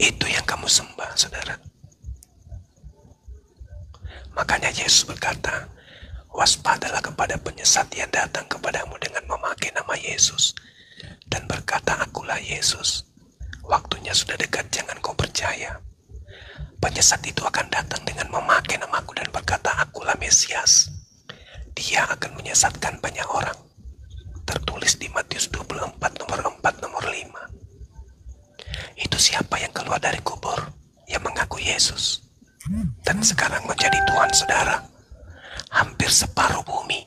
Itu yang kamu sembah, saudara. Makanya Yesus berkata, waspadalah kepada penyesat yang datang kepadamu dengan memakai nama Yesus dan berkata, akulah Yesus. Waktunya sudah dekat, jangan kau percaya. Penyesat itu akan datang dengan memakai namaku dan berkata, akulah Mesias. Dia akan menyesatkan banyak orang. Tertulis di Matius 24 nomor 4 nomor 5. Itu siapa yang keluar dari kubur, yang mengaku Yesus dan sekarang menjadi Tuhan, saudara. Hampir separuh bumi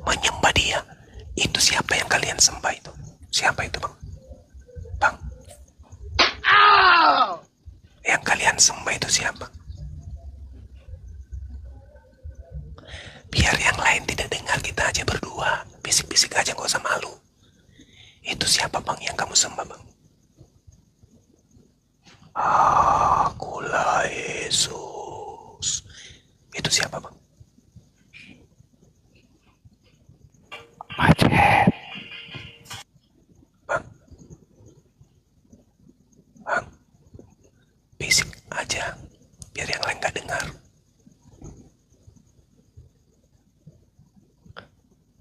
menyembah dia. Itu siapa yang kalian sembah itu? Siapa itu, Bang? Bang? Yang kalian sembah itu siapa? Biar yang lain tidak dengar, kita aja berdua bisik-bisik aja, gak usah malu. Itu siapa, Bang, yang kamu sembah, Bang? Akulah Yesus. Itu siapa, Bang? Macet. Bang. Bang. Bisik aja, biar yang lain gak dengar.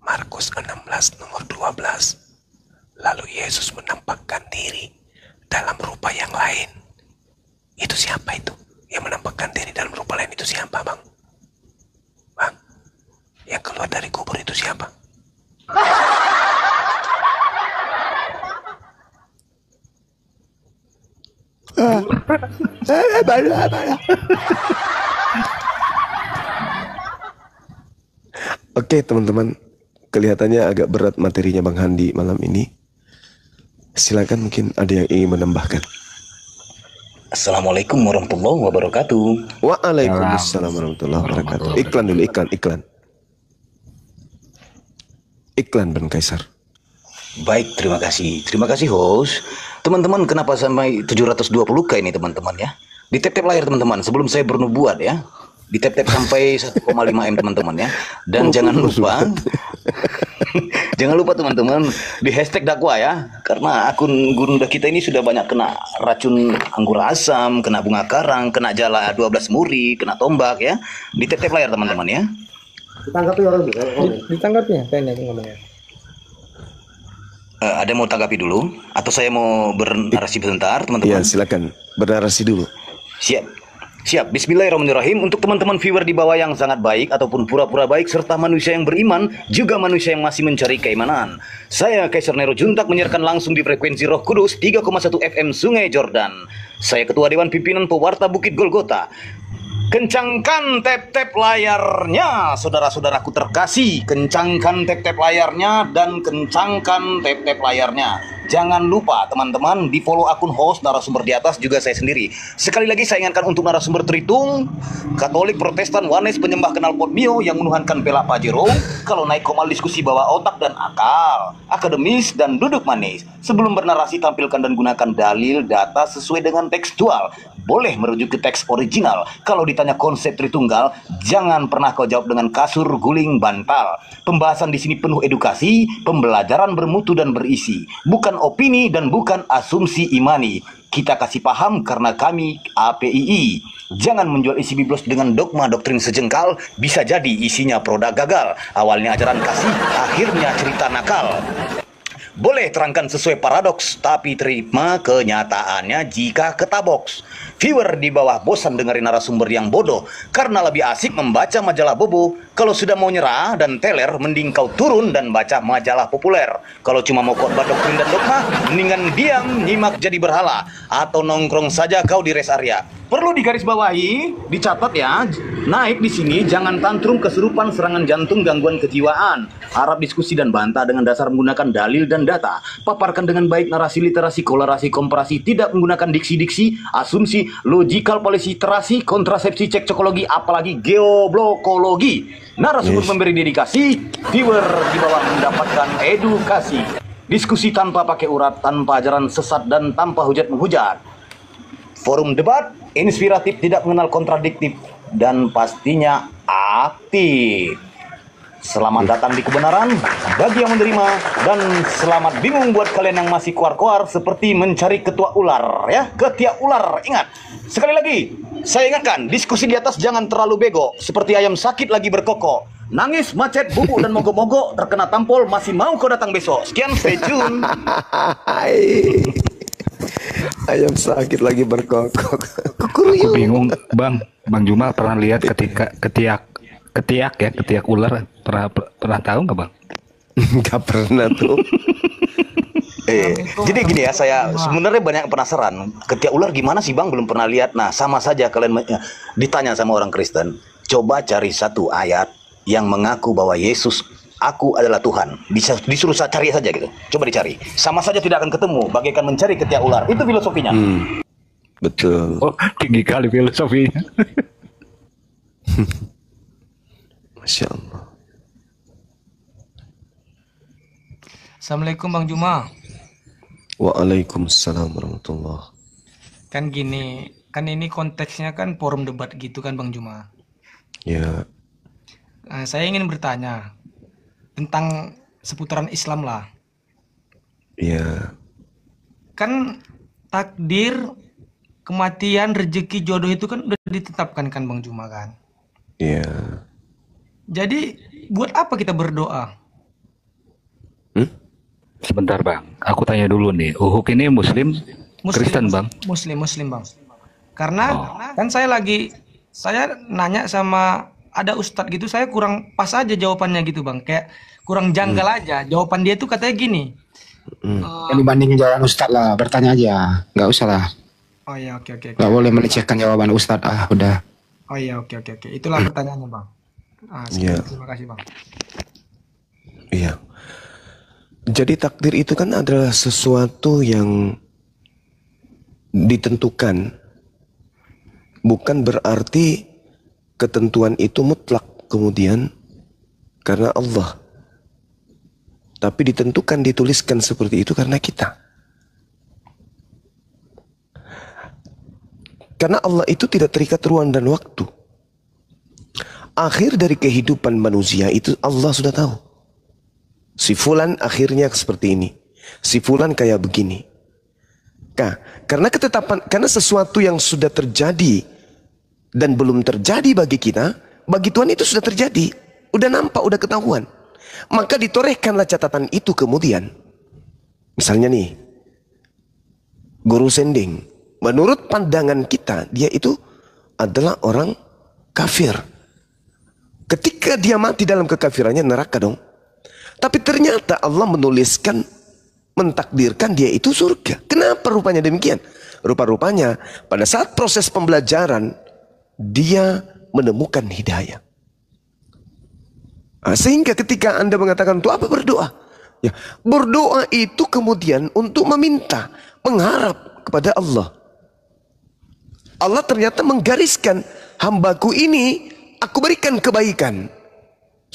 Markus 16 nomor 12. Lalu Yesus menampakkan diri dalam rupa yang lain. Itu siapa itu? Yang menampakkan diri dalam rupa lain itu siapa, Bang? Bang, yang keluar dari kubur itu siapa? Oke, teman-teman, kelihatannya agak berat materinya Bang Handi malam ini. Silakan, mungkin ada yang ingin menambahkan. Assalamualaikum warahmatullahi wabarakatuh. Waalaikumsalam warahmatullahi wabarakatuh. Iklan dulu, iklan. Iklan, Bang Kaisar. Baik, terima kasih host. Teman-teman, kenapa sampai 720k ini, teman-teman ya? Di tap-tap layar, teman-teman, sebelum saya bernubuat ya. Di tap-tap sampai 1,5 M, teman-teman ya. Dan jangan lupa jangan lupa, teman-teman, di hashtag dakwah ya. Karena akun Gurunda kita ini sudah banyak kena racun anggur asam, kena bunga karang, kena jala 12 muri, kena tombak ya. Di tap-tap layar, teman-teman ya. Ditanggapi orang ditanggapi ya, saya ngomongnya. Ada mau tanggapi dulu atau saya mau bernarasi sebentar, teman-teman? Iya, silakan bernarasi dulu. Siap. Bismillahirrahmanirrahim. Untuk teman-teman viewer di bawah yang sangat baik ataupun pura-pura baik, serta manusia yang beriman, juga manusia yang masih mencari keimanan, saya Kaisar Nero Juntak menyiarkan langsung di frekuensi Roh Kudus 3,1 FM Sungai Jordan. Saya Ketua Dewan Pimpinan Pewarta Bukit Golgota. Kencangkan tap-tap layarnya, saudara-saudaraku terkasih. Kencangkan tap-tap layarnya dan kencangkan tap-tap layarnya. Jangan lupa, teman-teman, di follow akun host narasumber di atas, juga saya sendiri. Sekali lagi saya ingatkan untuk narasumber Tritung, Katolik, Protestan, Wanes, penyembah knalpot Mio yang menuhankan pelak Pajero. Kalau naik komal diskusi bawa otak dan akal, akademis dan duduk manis. Sebelum bernarasi, tampilkan dan gunakan dalil data sesuai dengan tekstual. Boleh merujuk ke teks original. Kalau ditanya konsep Tritunggal, jangan pernah kau jawab dengan kasur, guling, bantal. Pembahasan di sini penuh edukasi, pembelajaran bermutu dan berisi. Bukan opini dan bukan asumsi imani. Kita kasih paham karena kami APII. Jangan menjual isi biblos dengan dogma doktrin sejengkal. Bisa jadi isinya produk gagal. Awalnya ajaran kasih, akhirnya cerita nakal. Boleh terangkan sesuai paradoks, tapi terima kenyataannya jika ketaboks. Viewer di bawah bosan dengerin narasumber yang bodoh karena lebih asik membaca majalah bobo. Kalau sudah mau nyerah dan teler, mending kau turun dan baca majalah populer. Kalau cuma mau khotbah doktrin dan dogma, mendingan diam nyimak jadi berhala atau nongkrong saja kau di rest area. Perlu digarisbawahi, dicatat ya. Naik di sini jangan tantrum, kesurupan, serangan jantung, gangguan kejiwaan. Harap diskusi dan bantah dengan dasar menggunakan dalil dan data. Paparkan dengan baik narasi, literasi, kolerasi, komparasi, tidak menggunakan diksi-diksi, asumsi, logikal, polisi, terasi, kontrasepsi, cekcokologi, apalagi geoblokologi. Narasumber memberi dedikasi, viewer di bawah mendapatkan edukasi. Diskusi tanpa pakai urat, tanpa ajaran sesat dan tanpa hujat menghujat. Forum debat inspiratif, tidak mengenal kontradiktif, dan pastinya aktif. Selamat datang di kebenaran bagi yang menerima, dan selamat bingung buat kalian yang masih kuar-kuar seperti mencari ketua ular ya. Ketiak ular, ingat. Sekali lagi, saya ingatkan, diskusi di atas jangan terlalu bego, seperti ayam sakit lagi berkokok. Nangis, macet, bubuk, dan mogok-mogok, terkena tampol, masih mau kau datang besok. Sekian, stay tune. Ayam sakit lagi berkokok. Aku bingung, Bang Juma pernah lihat ketika ketiak ular, pernah tahu nggak, Bang? Nggak pernah tuh. Jadi gini ya, saya sebenarnya banyak penasaran. Ketiak ular gimana sih Bang? Belum pernah lihat. Nah, sama saja kalian ditanya sama orang Kristen. Coba cari satu ayat yang mengaku bahwa Yesus, aku adalah Tuhan. Disuruh cari saja gitu. Coba dicari. Sama saja tidak akan ketemu. Bagaikan mencari ketiak ular. Itu filosofinya. Betul. Oh, tinggi kali filosofinya. Masya Allah. Assalamualaikum Bang Juma. Waalaikumsalam warahmatullah. Kan gini, kan ini konteksnya kan forum debat gitu kan Bang Juma. Ya. Saya ingin bertanya tentang seputaran Islam lah. Ya. Kan takdir, kematian, rezeki, jodoh itu kan udah ditetapkan kan Bang Juma kan. Ya. Jadi buat apa kita berdoa? Sebentar Bang, aku tanya dulu nih. Uhuk ini Muslim, Kristen Bang? Muslim Bang. Karena kan saya nanya sama ada ustadz gitu, saya kurang pas aja jawabannya gitu Bang. Kayak kurang janggal aja. Jawaban dia tuh katanya gini. Yang dibandingin jawaban Ustadz lah, bertanya aja, nggak usah lah. Oh iya, oke. Nggak boleh melecehkan jawaban Ustadz, udah. Oh iya, oke. Itulah pertanyaannya Bang. Iya. Terima kasih Bang. Iya. Jadi takdir itu kan adalah sesuatu yang ditentukan. Bukan berarti ketentuan itu mutlak kemudian karena Allah. Tapi ditentukan, dituliskan seperti itu karena kita. Karena Allah itu tidak terikat ruang dan waktu. Akhir dari kehidupan manusia itu Allah sudah tahu. Si fulan akhirnya seperti ini. Si fulan kayak begini. Karena ketetapan, karena sesuatu yang sudah terjadi dan belum terjadi bagi kita, bagi Tuhan itu sudah terjadi. Udah nampak, udah ketahuan. Maka ditorehkanlah catatan itu kemudian. Misalnya nih, guru sending. Menurut pandangan kita, dia itu adalah orang kafir. Ketika dia mati dalam kekafirannya, neraka dong. Tapi ternyata Allah menuliskan, mentakdirkan dia itu surga. Kenapa rupanya demikian? Rupa-rupanya pada saat proses pembelajaran, dia menemukan hidayah. Sehingga ketika Anda mengatakan untuk apa berdoa? Ya, berdoa itu kemudian untuk meminta, mengharap kepada Allah. Allah ternyata menggariskan, hambaku ini aku berikan kebaikan.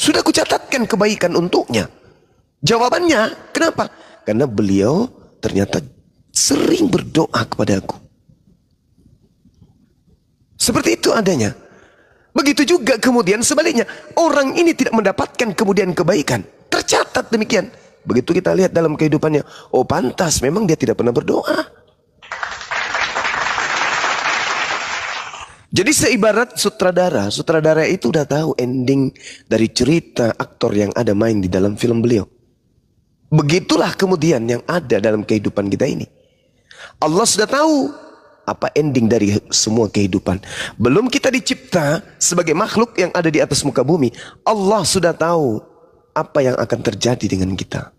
Sudah kucatatkan kebaikan untuknya. Jawabannya, kenapa? Karena beliau ternyata sering berdoa kepada aku. Seperti itu adanya. Begitu juga kemudian sebaliknya. Orang ini tidak mendapatkan kemudian kebaikan. Tercatat demikian. Begitu kita lihat dalam kehidupannya. Oh pantas, memang dia tidak pernah berdoa. Jadi seibarat sutradara. Sutradara itu udah tahu ending dari cerita aktor yang ada main di dalam film beliau. Begitulah kemudian yang ada dalam kehidupan kita ini. Allah sudah tahu apa ending dari semua kehidupan. Belum kita dicipta sebagai makhluk yang ada di atas muka bumi. Allah sudah tahu apa yang akan terjadi dengan kita.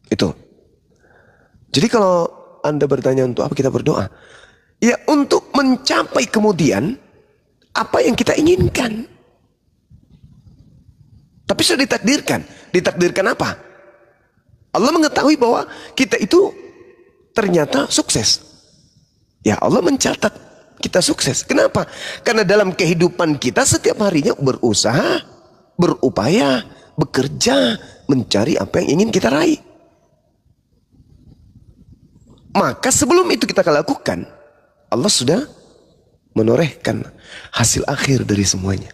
Itu. Jadi kalau Anda bertanya untuk apa kita berdoa? Ya untuk mencapai kemudian apa yang kita inginkan. Tapi sudah ditakdirkan. Ditakdirkan apa? Allah mengetahui bahwa kita itu ternyata sukses. Ya Allah mencatat kita sukses. Kenapa? Karena dalam kehidupan kita setiap harinya berusaha, berupaya, bekerja, mencari apa yang ingin kita raih. Maka sebelum itu kita lakukan, Allah sudah menorehkan hasil akhir dari semuanya.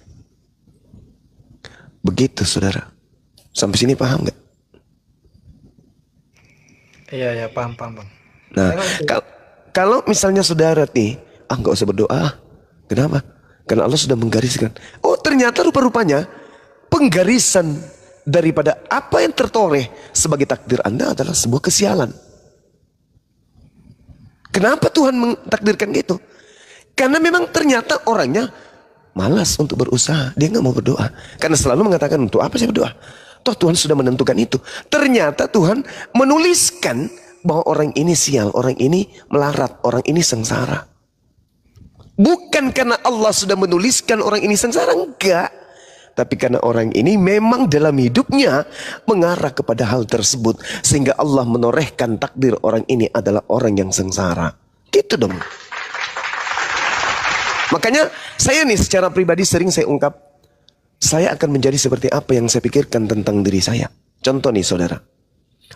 Begitu saudara. Sampai sini paham nggak? Iya, paham, Bang. Nah, Saya ngerti. kalau misalnya saudara nih, nggak usah berdoa. Kenapa? Karena Allah sudah menggariskan. Oh, ternyata rupa-rupanya penggarisan daripada apa yang tertoreh sebagai takdir Anda adalah sebuah kesialan. Kenapa Tuhan mentakdirkan gitu? Karena memang ternyata orangnya malas untuk berusaha. Dia nggak mau berdoa. Karena selalu mengatakan, untuk apa saya berdoa? Toh Tuhan sudah menentukan itu. Ternyata Tuhan menuliskan bahwa orang ini sial, orang ini melarat, orang ini sengsara. Bukan karena Allah sudah menuliskan orang ini sengsara, enggak. Tapi karena orang ini memang dalam hidupnya mengarah kepada hal tersebut. Sehingga Allah menorehkan takdir orang ini adalah orang yang sengsara. Gitu dong. Makanya saya nih secara pribadi sering saya ungkap, saya akan menjadi seperti apa yang saya pikirkan tentang diri saya. Contoh nih saudara,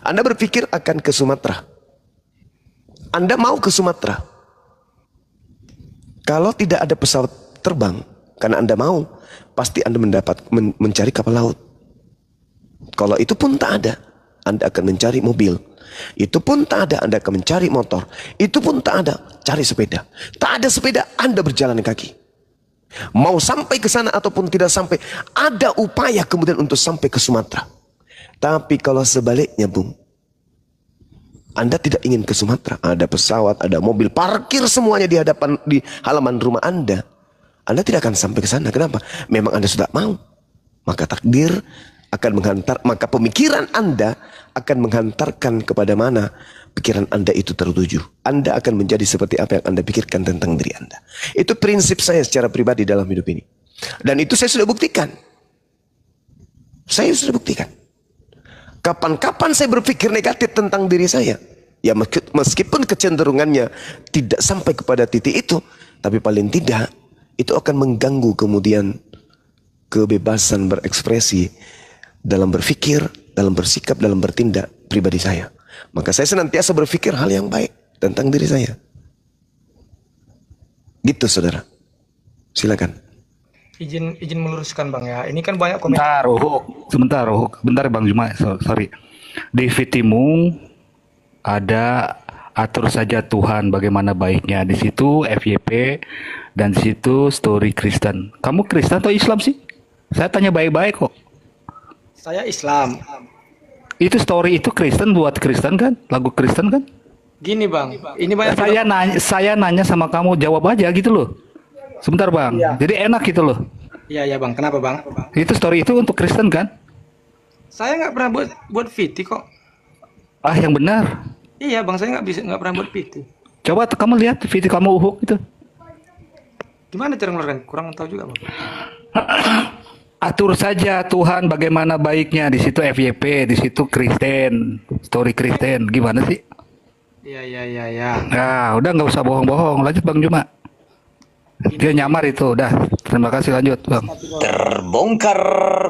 Anda berpikir akan ke Sumatera. Anda mau ke Sumatera. Kalau tidak ada pesawat terbang, karena Anda mau, pasti Anda mencari kapal laut. Kalau itu pun tak ada, Anda akan mencari mobil. Itu pun tak ada, Anda akan mencari motor. Itu pun tak ada, cari sepeda. Tak ada sepeda, Anda berjalan kaki. Mau sampai ke sana ataupun tidak sampai, ada upaya kemudian untuk sampai ke Sumatera. Tapi kalau sebaliknya, Bung, Anda tidak ingin ke Sumatera, ada pesawat, ada mobil, parkir semuanya di halaman rumah Anda. Anda tidak akan sampai ke sana. Kenapa? Memang Anda sudah mau. Maka takdir akan menghantar, maka pemikiran Anda akan menghantarkan kepada mana pikiran Anda itu tertuju. Anda akan menjadi seperti apa yang Anda pikirkan tentang diri Anda. Itu prinsip saya secara pribadi dalam hidup ini. Dan itu saya sudah buktikan. Saya sudah buktikan. Kapan-kapan saya berpikir negatif tentang diri saya, ya meskipun kecenderungannya tidak sampai kepada titik itu, tapi paling tidak itu akan mengganggu kemudian kebebasan berekspresi dalam berpikir, dalam bersikap, dalam bertindak pribadi saya. Maka saya senantiasa berpikir hal yang baik tentang diri saya. Gitu saudara. Silakan. Izin meluruskan Bang ya. Ini kan banyak komentar. Sebentar, bentar Bang Juma, sorry. Di Fitimu ada atur saja Tuhan bagaimana baiknya. Di situ FYP dan di situ story Kristen. Kamu Kristen atau Islam sih? Saya tanya baik-baik kok. Saya Islam. Itu story itu Kristen, buat Kristen kan? Lagu Kristen kan? Gini Bang, ini banyak Saya nanya sama kamu, jawab aja gitu loh. Sebentar Bang, Iya. jadi enak gitu loh. Iya Bang, kenapa Bang? Itu story itu untuk Kristen kan? Saya nggak pernah buat VT kok. Ah, yang benar. Iya Bang, saya nggak pernah buat VT. Coba kamu lihat video kamu Uhuk itu. Gimana cara ngeluarkan? Kurang tahu juga Bang. Atur saja Tuhan bagaimana baiknya. Di situ FYP, di situ Kristen, story Kristen. Gimana sih? Iya. Nah, udah nggak usah bohong-bohong. Lanjut Bang Juma. Dia nyamar itu, udah. Terima kasih, lanjut Bang. Terbongkar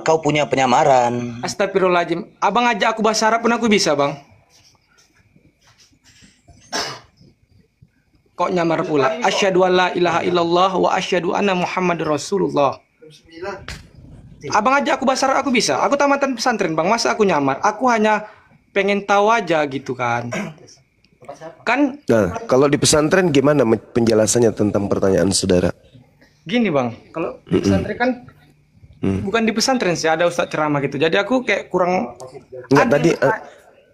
kau punya penyamaran. Astagfirullahaladzim. Abang ajak aku bahasa Arab pun aku bisa Bang. Kok nyamar pula? Asyhadu an la ilaha illallah wa asyhadu anna Muhammadar Rasulullah. Abang ajak aku bahasa Arab aku bisa. Aku tamatan pesantren Bang, masa aku nyamar? Aku hanya pengen tahu aja gitu kan. Kan Nah, kalau di pesantren gimana penjelasannya tentang pertanyaan saudara? gini Bang, kalau di pesantren kan bukan di pesantren sih, ada ustadz ceramah gitu. Jadi aku kayak kurang Enggak ada tadi,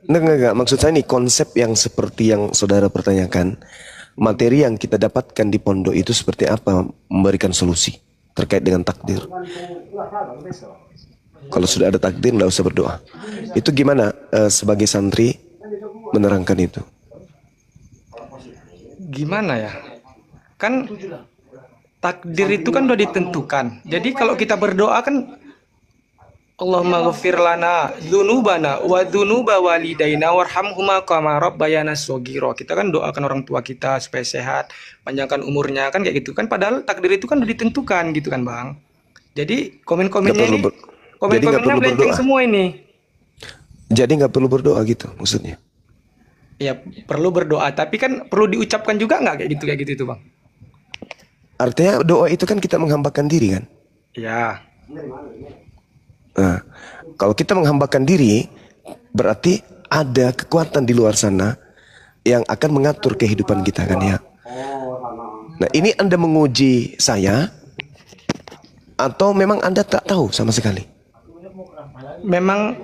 enggak. Maksud saya nih konsep yang seperti yang saudara pertanyakan, materi yang kita dapatkan di pondok itu seperti apa memberikan solusi terkait dengan takdir. Kalau sudah ada takdir, nggak usah berdoa. Itu gimana sebagai santri menerangkan itu? gimana ya? Kan takdir itu kan udah ditentukan. Jadi kalau kita berdoa kan Allahumma ghafir lana dzunubana wa dzunuba walidaina warhamhuma kama rabbayana shaghira. Kita kan doakan orang tua kita supaya sehat, panjangkan umurnya kan kayak gitu kan. Padahal takdir itu kan udah ditentukan gitu kan, Bang. Jadi komen-komennya ini komen-komennya melenceng semua ini. Jadi nggak perlu berdoa gitu maksudnya? Ya perlu berdoa, tapi kan perlu diucapkan juga nggak kayak gitu itu Bang? Artinya doa itu kan kita menghambakan diri kan? Ya. Nah, kalau kita menghambakan diri, berarti ada kekuatan di luar sana yang akan mengatur kehidupan kita kan ya. Nah, ini Anda menguji saya atau memang Anda tak tahu sama sekali? Memang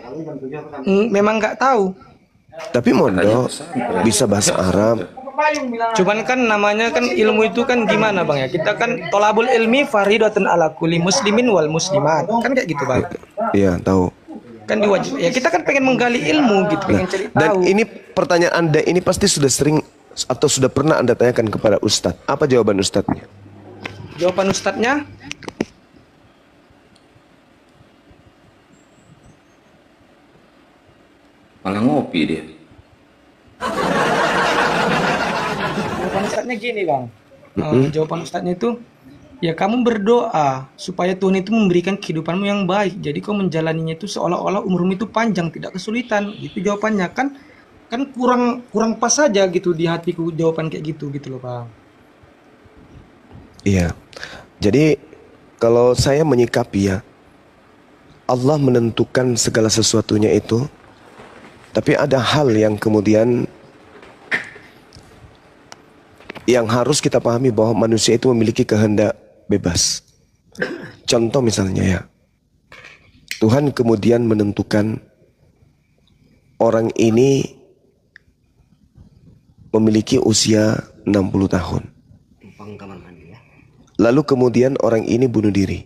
nggak tahu. Tapi mondok bisa bahasa Arab. Cuman kan namanya kan ilmu itu kan gimana bang ya? Kita kan tolabul ilmi faridatun ala kulli muslimin wal muslimat. Kan kayak gitu bang. Iya, tahu. Kan diwajib. Ya kita kan pengen menggali ilmu gitu, pengen cari Dan tahu. ini pertanyaan Anda ini pasti sudah sering atau sudah pernah Anda tanyakan kepada Ustadz. Apa jawaban Ustadznya? Jawaban ustadznya, Malah ngopi dia. jawaban ustadznya gini bang. Jawaban ustadznya itu, ya kamu berdoa supaya Tuhan itu memberikan kehidupanmu yang baik. Jadi kau menjalaninya itu seolah-olah umurmu itu panjang, tidak kesulitan. Itu jawabannya kan kurang pas saja gitu di hatiku jawaban kayak gitu loh bang. Iya. Jadi kalau saya menyikapi ya, Allah menentukan segala sesuatunya itu, tapi ada hal yang kemudian yang harus kita pahami bahwa manusia itu memiliki kehendak bebas. Contoh misalnya ya, Tuhan kemudian menentukan orang ini memiliki usia 60 tahun. Lalu kemudian orang ini bunuh diri.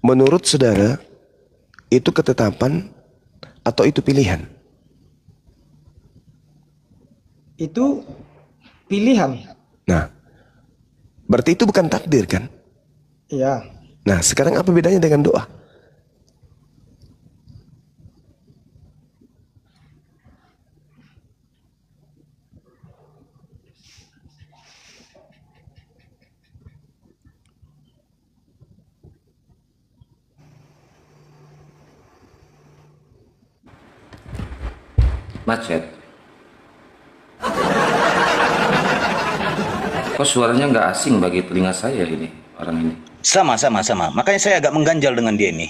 Menurut saudara, itu ketetapan atau itu pilihan? Itu pilihan. Nah, berarti itu bukan takdir kan? Iya. Nah, sekarang apa bedanya dengan doa? Macet. Kok suaranya nggak asing bagi telinga saya ini, orang ini? Sama. Makanya saya agak mengganjal dengan dia ini.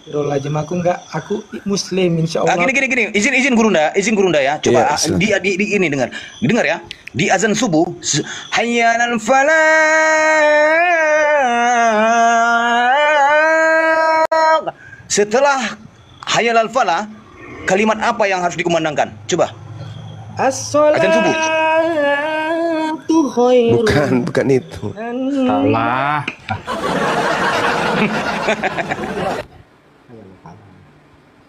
Astagfirullahaladzim, aku muslim insya Ah, Allah. gini. Izin Gurunda ya. Coba Iya, silakan. di ini dengar ya. Di azan subuh, hayya 'alal falah. Setelah hayya 'alal falah, kalimat apa yang harus dikumandangkan? Coba. Azan subuh. As-sholatu khairun Bukan itu. Salah.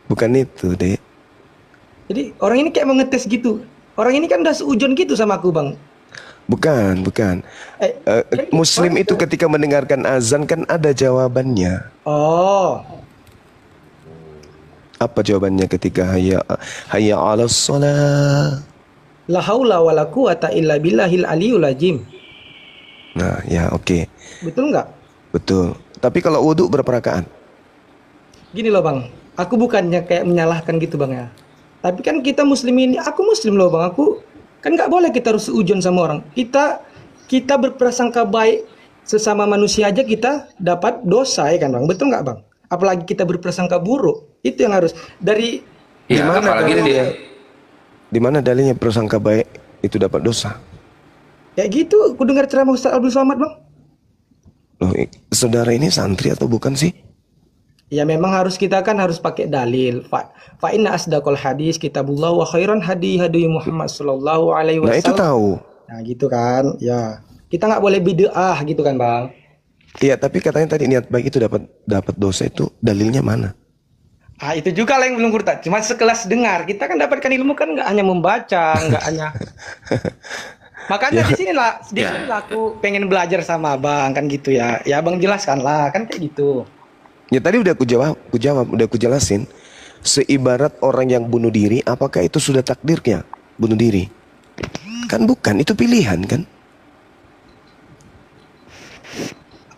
Bukan itu, Dek. Jadi orang ini kayak mau ngetes gitu. Orang ini kan udah seujon gitu sama aku bang. Bukan. Muslim itu ketika mendengarkan azan kan ada jawabannya. Oh, Apa jawabannya ketika hayya 'alas shalah? la haula wala quwata illa billahil aliyul azim. Nah, ya oke. Betul nggak? Betul. Tapi kalau wudhu berapa rakaat? Gini loh bang, aku bukannya kayak menyalahkan gitu bang ya. Tapi kan kita muslim ini, aku muslim loh bang, aku kan nggak boleh kita harus seujon sama orang. Kita berprasangka baik sesama manusia aja kita dapat dosa ya kan bang, betul nggak bang? Apalagi kita berprasangka buruk, itu yang harus dari Ya, Gimana apalagi dalilnya? dia. Di mana dalilnya prasangka baik itu dapat dosa? kayak gitu. Aku dengar ceramah Ustaz Abdul Somad bang. Loh, saudara ini santri atau bukan sih? Ya memang kita harus pakai dalil. Fa inna asdaqal hadis kitabullah wa khairan hadi Muhammad sallallahu alaihi Nah, itu wasallam. tahu. Nah gitu kan, ya kita nggak boleh bid'ah gitu kan bang. Iya, tapi katanya tadi niat baik itu dapat dosa, itu dalilnya mana? Ah itu juga lah yang belum kurta. Cuma sekelas dengar, kita kan dapatkan ilmu kan nggak hanya membaca, nggak hanya. Makanya di sinilah aku pengen belajar sama abang kan gitu ya. Ya abang jelaskan lah kan kayak gitu. Ya tadi udah aku jelasin. Seibarat orang yang bunuh diri, apakah itu sudah takdirnya bunuh diri? Kan bukan, itu pilihan kan?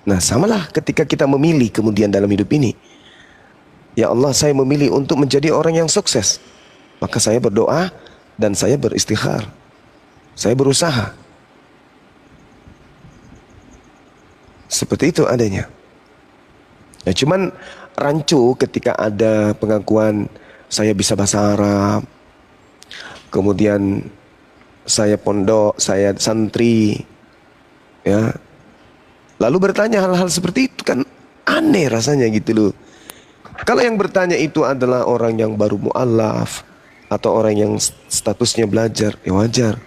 Nah, samalah ketika kita memilih kemudian dalam hidup ini. Ya Allah, saya memilih untuk menjadi orang yang sukses. Maka saya berdoa dan saya beristighfar. Saya berusaha. Seperti itu adanya. Ya cuman rancu ketika ada pengakuan saya bisa bahasa Arab, kemudian saya pondok, saya santri, ya. Lalu bertanya hal-hal seperti itu kan aneh rasanya gitu loh. Kalau yang bertanya itu adalah orang yang baru mu'alaf atau orang yang statusnya belajar, ya wajar.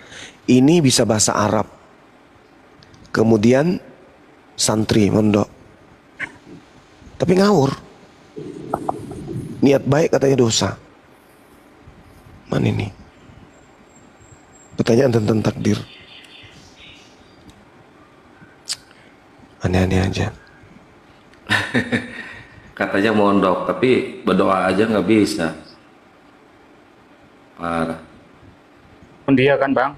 Ini bisa bahasa Arab. Kemudian santri, mondok. Tapi ngawur. Niat baik katanya dosa. Mana ini? Pertanyaan tentang takdir. Aneh-aneh aja. Katanya mondok, tapi berdoa aja nggak bisa. Parah. Akun dia kan bang?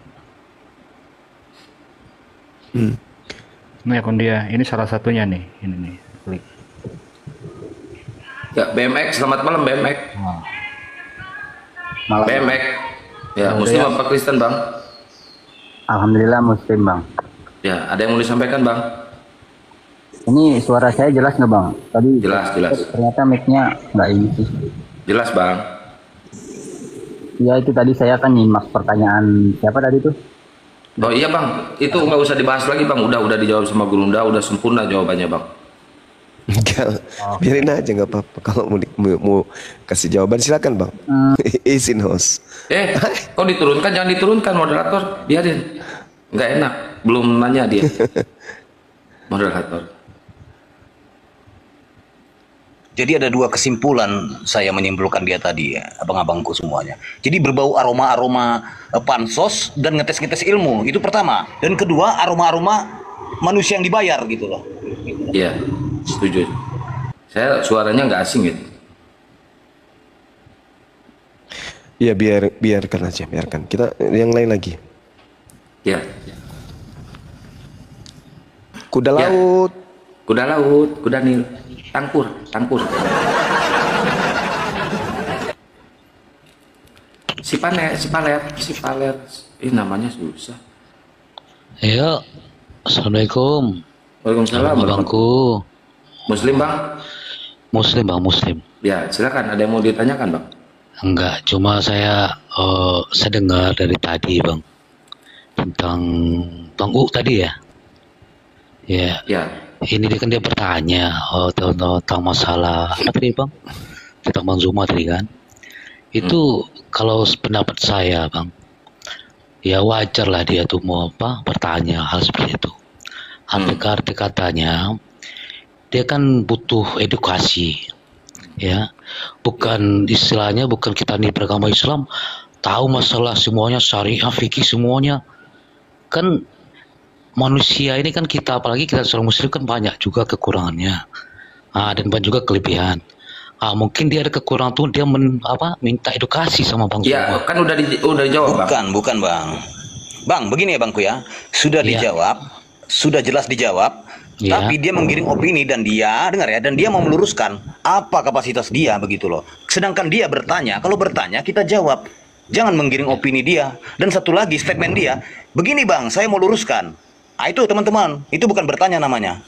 Ini akun dia. Ini salah satunya nih. Ini nih. Klik. Ya, BMX, selamat malam BMX. Malam. BMX. Ya, Muslim apa Kristen bang? Alhamdulillah Muslim bang. Ya, ada yang mau disampaikan bang? Ini suara saya jelas nggak bang? Tadi Jelas, jelas. ternyata mic-nya nggak ini sih. Jelas bang. Ya itu tadi saya kan nyimak pertanyaan siapa tadi tuh? Oh iya bang, itu nggak usah dibahas lagi bang. Udah dijawab sama Gurunda, udah sempurna jawabannya bang. Enggak, biarin aja nggak apa-apa. Kalau mau kasih jawaban silakan bang. Izin host. Kok diturunkan? Jangan diturunkan moderator, biarin. Nggak enak, belum nanya dia. Moderator. Jadi ada dua kesimpulan saya menyimpulkan dia tadi ya, abang-abangku semuanya. Jadi berbau aroma-aroma pansos dan ngetes-ngetes ilmu, itu pertama. Dan kedua, aroma-aroma manusia yang dibayar gitu loh. Iya, setuju. Saya suaranya nggak asing gitu. Ya biarkan aja, biarkan. Kita yang lain lagi. Ya. Kuda laut. Kuda laut, kuda nil. Tangkur. Si paler. Ini namanya susah. Ya, assalamualaikum. Waalaikumsalam. Abangku. Muslim bang? Muslim. Ya, silakan. Ada yang mau ditanyakan bang? Enggak, cuma saya dengar dari tadi bang tentang Bang tadi ya. Ya. Ini dia bertanya tentang masalah apa tadi bang? Tentang Bang Zuma tadi kan? Itu kalau pendapat saya bang, ya wajar lah dia tuh mau bertanya hal seperti itu. Arti katanya dia kan butuh edukasi, ya. Bukan istilahnya bukan kita nih beragama Islam tahu masalah semuanya syariah fikih semuanya kan. Manusia ini kan kita, apalagi kita seorang muslim kan banyak juga kekurangannya, dan banyak juga kelebihan. Mungkin dia ada kekurangan tuh dia minta edukasi sama Bang Zuma. Ya kan udah dijawab bang. Bukan bang. Bang begini ya bangku ya, sudah dijawab, sudah jelas dijawab. Tapi dia menggiring opini dan dia dengar ya, dan dia mau meluruskan apa kapasitas dia begitu loh. Sedangkan dia bertanya, kalau bertanya kita jawab, jangan menggiring opini dia. Dan satu lagi statement dia, begini bang, saya mau luruskan. Itu teman-teman, itu bukan bertanya namanya.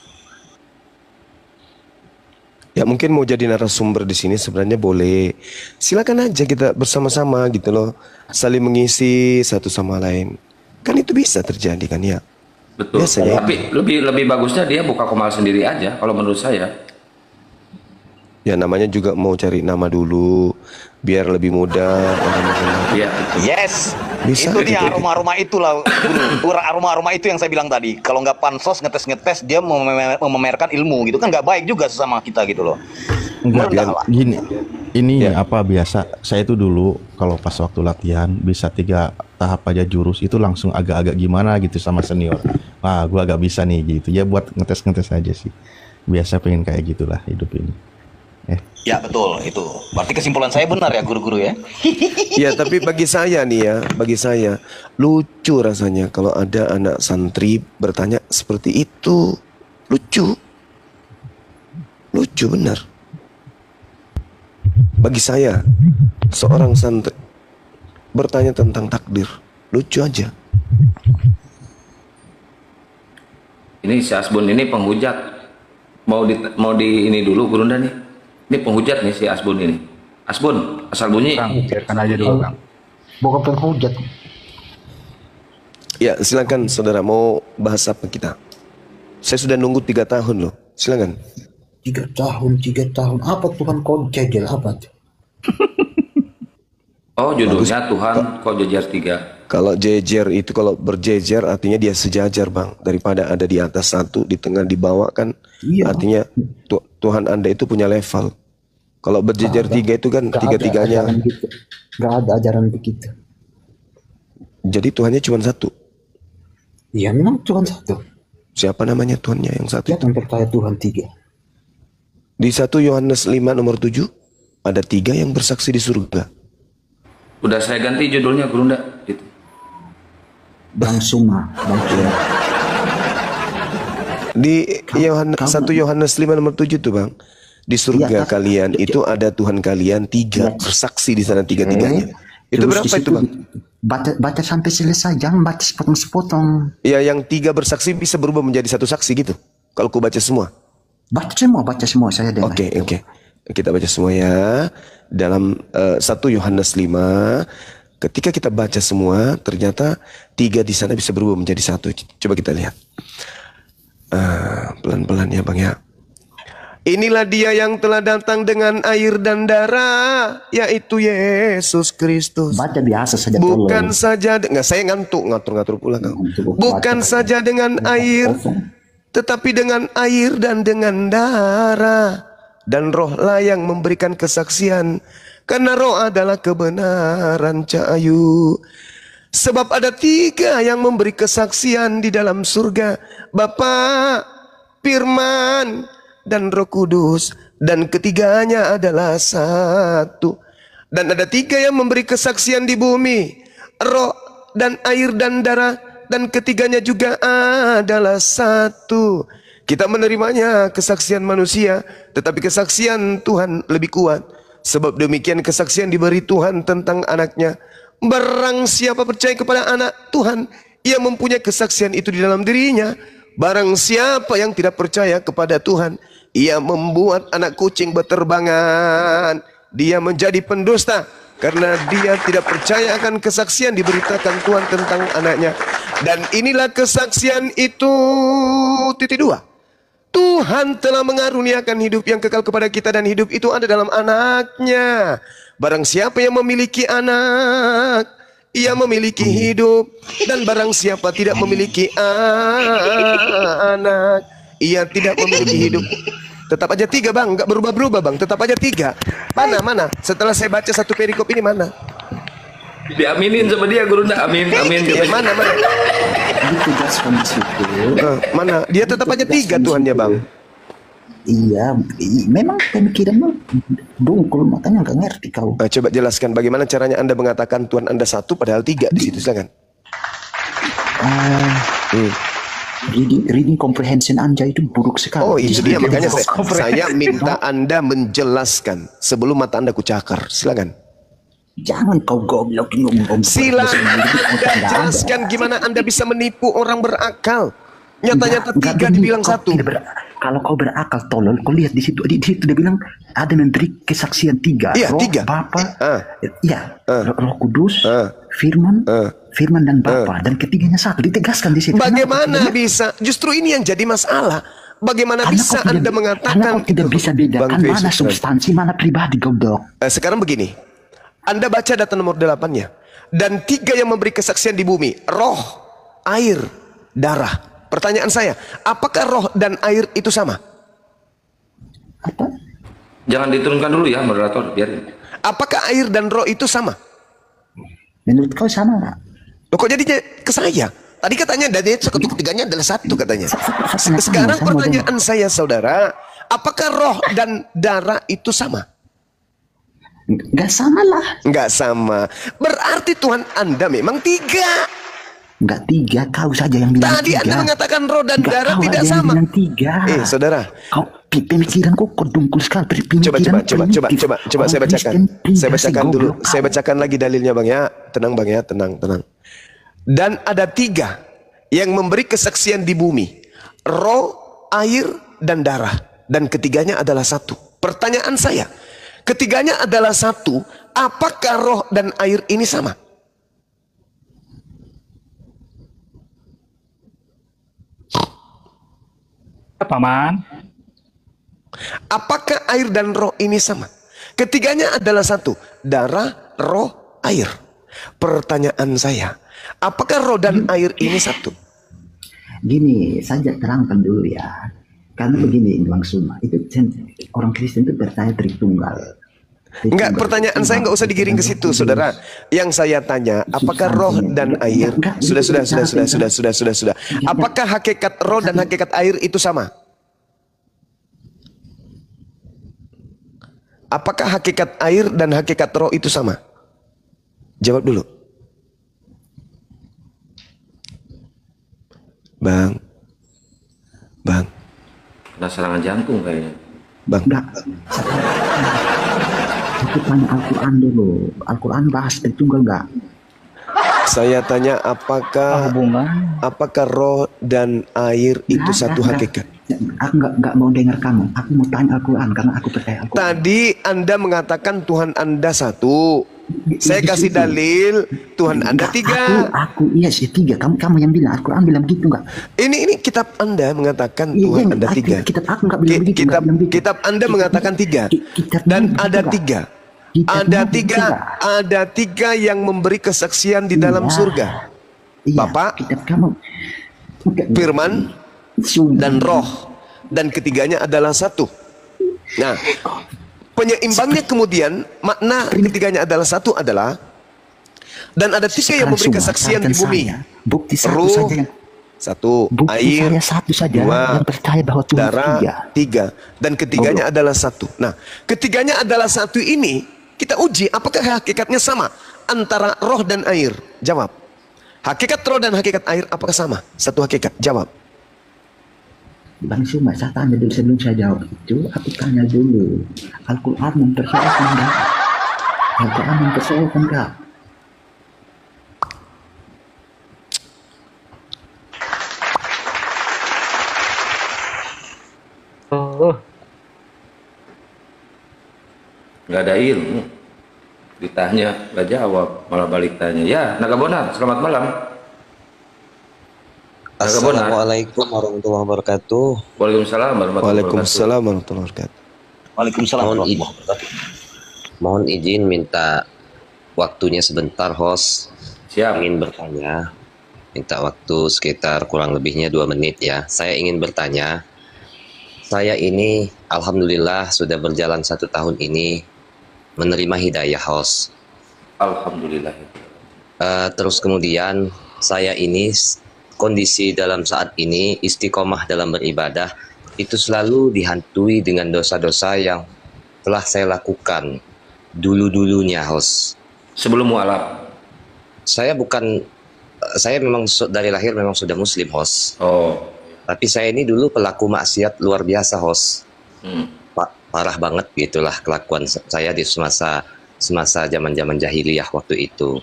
Ya mungkin mau jadi narasumber di sini sebenarnya boleh. Silakan aja kita bersama-sama gitu loh, saling mengisi satu sama lain. Kan itu bisa terjadi kan ya. Betul. Biasanya. Tapi lebih bagusnya dia buka komal sendiri aja kalau menurut saya. Ya namanya juga mau cari nama dulu biar lebih mudah. Iya. Yes. Bisa. Itu dia aroma-aroma itulah. Aroma-aroma itu yang saya bilang tadi. Kalau nggak pansos ngetes dia mau memamerkan ilmu gitu kan nggak baik juga sesama kita gitu loh. Enggak, gini. Ini biasa. Saya itu dulu kalau pas waktu latihan bisa 3 tahap aja jurus itu langsung agak-agak gimana gitu sama senior. Wah, gua agak bisa nih gitu. Ya buat ngetes aja sih. Biasa pengen kayak gitulah hidup ini. Ya betul itu. Berarti kesimpulan saya benar ya guru-guru ya. Ya tapi bagi saya lucu rasanya kalau ada anak santri bertanya seperti itu. Lucu benar. Bagi saya seorang santri bertanya tentang takdir lucu aja. Ini si Asbun ini penghujat. mau di ini dulu Gurunda nih. Ini penghujat nih si Asbun ini. Asbun, asal bunyi. Bang, biarkan aja dulu, Bang. Bukan penghujat. Ya, silakan saudara, mau bahas apa kita? Saya sudah nunggu 3 tahun loh. Silakan. 3 tahun. Apa Tuhan kau jejel apa? Oh, judulnya Tuhan kok jejer 3. Kalau jejer itu, kalau berjejer artinya dia sejajar, Bang. Daripada ada di atas satu, di tengah, di bawah kan. Iya. Artinya Tuhan Anda itu punya level. Kalau berjejer 3 itu kan tiga-tiganya. Gak ada ajaran begitu. Jadi Tuhannya cuma satu. Iya, memang Tuhan satu. Siapa namanya Tuhannya yang satu? Jangan percaya Tuhan 3. Di 1 Yohanes 5 nomor 7 ada 3 yang bersaksi di surga. Udah saya ganti judulnya Gurunda gitu. Bang Suma. Di 1 Yohanes 5 nomor 7 tuh, Bang. Di surga kalian itu ada Tuhan kalian 3 bersaksi di sana 3-tiganya. Itu berapa itu, Bang? Baca sampai selesai, jangan baca sepotong-sepotong. Ya, yang 3 bersaksi bisa berubah menjadi 1 saksi gitu. Kalau ku baca semua. Baca semua saya dengar. Oke. Kita baca semua ya. Dalam 1 Yohanes 5, ketika kita baca semua, ternyata 3 di sana bisa berubah menjadi 1. Coba kita lihat. Pelan-pelan ya, Bang ya. Inilah dia yang telah datang dengan air dan darah, yaitu Yesus Kristus. Baca biasa saja. Bukan saja, nggak, saya ngantuk, ngatur-ngatur pula kau. Bukan saja dengan air, tetapi dengan air dan dengan darah. Dan rohlah yang memberikan kesaksian, karena roh adalah kebenaran Cahayu. Sebab ada 3 yang memberi kesaksian di dalam surga, Bapa, Firman, dan Roh Kudus, dan ketiganya adalah 1. Dan ada 3 yang memberi kesaksian di bumi, roh dan air dan darah, dan ketiganya juga adalah 1. Kita menerimanya kesaksian manusia, tetapi kesaksian Tuhan lebih kuat. Sebab demikian kesaksian diberi Tuhan tentang anaknya. Barang siapa percaya kepada anak Tuhan, ia mempunyai kesaksian itu di dalam dirinya. Barang siapa yang tidak percaya kepada Tuhan, ia membuat anak kucing berterbangan. Dia menjadi pendusta karena dia tidak percaya akan kesaksian diberitakan Tuhan tentang anaknya. Dan inilah kesaksian itu, 2. Tuhan telah mengaruniakan hidup yang kekal kepada kita, dan hidup itu ada dalam anaknya. Barang siapa yang memiliki anak, ia memiliki hidup. Dan barang siapa tidak memiliki anak, ia tidak memiliki hidup. Tetap aja 3, Bang, nggak berubah-berubah, Bang. Tetap aja 3. Mana? Setelah saya baca 1 perikop ini mana? Diaminin sama dia, Gurunda. Amin. Mana? Ditegaskan di situ. Mana? Dia tetap aja 3 Tuhannya, Bang. Iya, memang pemikiranmu dungkul, makanya nggak ngerti kau. Coba jelaskan bagaimana caranya Anda mengatakan Tuhan Anda 1 padahal 3 di situ, silakan. Reading comprehension Anda itu buruk sekali. Oh, itu dia, makanya saya minta Anda menjelaskan sebelum mata Anda kucakar. Silakan. Jangan kau goblok ngomong. Silakan Anda jelaskan gimana Anda bisa menipu orang berakal. Nyata-nyata 3 dibilang 1. Kalau kau berakal tolol, kau lihat di situ dia bilang ada memberi kesaksian 3. Iya, Roh, 3. Bapa, Roh Kudus, Firman dan Bapa, dan ketiganya 1. Ditegaskan di situ. Bagaimana bisa? Justru ini yang jadi masalah. Bagaimana bisa Anda mengatakan? Karena kau tidak bisa bedakan mana substansi, mana pribadi, goblok. Sekarang begini, Anda baca data nomor 8-nya. Dan 3 yang memberi kesaksian di bumi, roh, air, darah. Pertanyaan saya, apakah roh dan air itu sama? Apa? Jangan diturunkan dulu ya, moderator, biarin. Apakah air dan roh itu sama? Menurut kau sama nggak? Loh, kok jadinya ke saya? Tadi katanya dari ketiganya adalah 1 katanya. Sekarang pertanyaan saya, saudara, apakah roh dan darah itu sama? Nggak sama lah. Nggak sama. Berarti Tuhan Anda memang 3. Enggak 3, kau saja yang bilang 3. Tadi Anda mengatakan roh dan darah tidak sama. Yang bilang 3. Saudara, kau pemikiranku kok dungkul sekali. Coba saya bacakan. Saya bacakan dulu. Saya bacakan lagi dalilnya, Bang ya. Tenang, Bang ya, tenang. Dan ada 3 yang memberi kesaksian di bumi, roh, air, dan darah. dan ketiganya adalah satu. Pertanyaan saya, ketiganya adalah satu, apakah roh dan air ini sama? Paman. Apakah air dan roh ini sama? Ketiganya adalah satu, darah, roh, air. Pertanyaan saya, apakah roh dan air ini satu? Gini, saja terangkan dulu ya. Karena begini, Bang Suma, itu orang Kristen itu percaya Tritunggal. Enggak, pertanyaan saya nggak usah digiring ke situ, saudara. Yang saya tanya, apakah roh dan air sudah. Apakah hakikat roh dan hakikat air itu sama? Apakah hakikat air dan hakikat roh itu sama? Jawab dulu. Bang. Ada serangan jantung kayaknya. Bang. Enggak. Aku tanya Al-Quran dulu. Al-Quran bahas Tritunggal enggak? Saya tanya apakah roh dan air itu satu hakikat? Aku enggak mau dengar kamu. Aku mau tanya Al-Quran karena aku percaya Al-Quran. Tadi Anda mengatakan Tuhan Anda satu. Saya kasih dalil Tuhan Anda tiga. Aku iya sih tiga. Kamu yang bilang Al-Quran bilang begitu enggak? Ini kitab Anda mengatakan Tuhan Anda tiga. Kitab aku enggak bilang begitu. Kitab Anda mengatakan tiga. Dan ada tiga. Ada tiga yang memberi kesaksian di dalam surga. Bapak, Firman, dan Roh. Dan ketiganya adalah satu. Nah, penyeimbangnya kemudian makna ketiganya adalah satu adalah, dan ada tiga yang memberi kesaksian di bumi. Ruh satu, air satu saja, dua, yang percaya bahwa Tuhan darah tiga, dan ketiganya adalah satu. Nah, ketiganya adalah satu ini kita uji apakah hakikatnya sama antara roh dan air. Jawab. Hakikat roh dan hakikat air apakah sama? Satu hakikat. Jawab. Bang Suma, saya tanya dulu sebelum saya jawab itu, aku tanya dulu. Al-Quran mempersoalkan enggak? Al-Quran mempersoalkan enggak? Nggak ada ilmu. Ditanya, nggak jawab, malah balik tanya. Ya, Naga Bonar, selamat malam. Assalamualaikum warahmatullahi wabarakatuh. Waalaikumsalam warahmatullahi wabarakatuh. Waalaikumsalam warahmatullahi wabarakatuh. Mohon izin minta waktunya sebentar, host. Siap. Ingin bertanya. Minta waktu sekitar kurang lebihnya 2 menit ya. Saya ingin bertanya. Saya ini alhamdulillah sudah berjalan 1 tahun ini menerima hidayah, host. Alhamdulillah. Terus kemudian saya ini kondisi dalam saat ini istiqomah dalam beribadah itu selalu dihantui dengan dosa-dosa yang telah saya lakukan dulu-dulunya, host. Sebelum mualaf? Saya memang dari lahir memang sudah muslim, host. Oh. Tapi saya ini dulu pelaku maksiat luar biasa, host. Parah banget gitulah kelakuan saya di semasa zaman-zaman jahiliyah waktu itu.